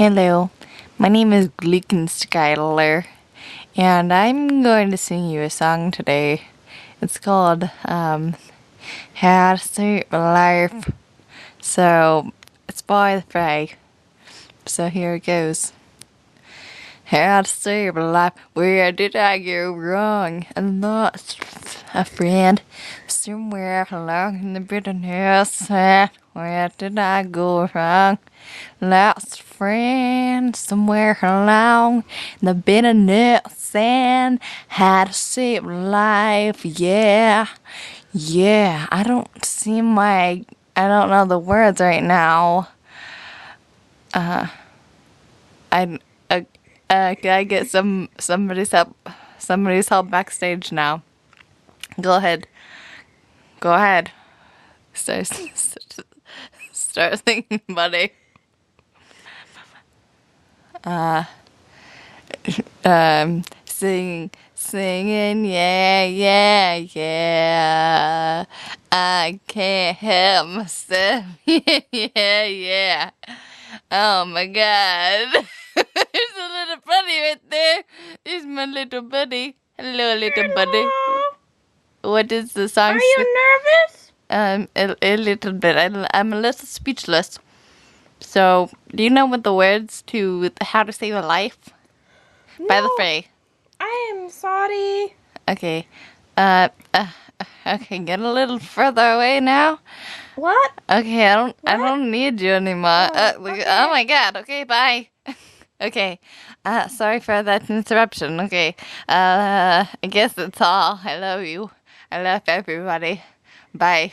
Hello, my name is Glickenschuyler, and I'm going to sing you a song today. It's called How to Save a Life. So, it's by The Fray. So here it goes. How to save a life, where did I go wrong? I lost a friend somewhere along in the bitterness. Where did I go wrong? Lost a friend somewhere along in the bitterness and had to save a life. Yeah, I don't know the words right now. I can I get somebody's help? Somebody's help backstage now. Go ahead. Start singing, buddy. Singing, yeah. I can't help myself. Yeah. Oh my God. There's a little buddy right there. There's my little buddy. Hello, little buddy. Hello. What is the song? Are you nervous? A little bit. I'm a little speechless. So, do you know what the words to How to Save a Life by The Fray? I am sorry. Okay. Okay, get a little further away now. What? Okay, I don't need you anymore. Okay. Oh my God. Okay, bye. Okay. Sorry for that interruption. Okay. I guess that's all. I love you. I love everybody. Bye.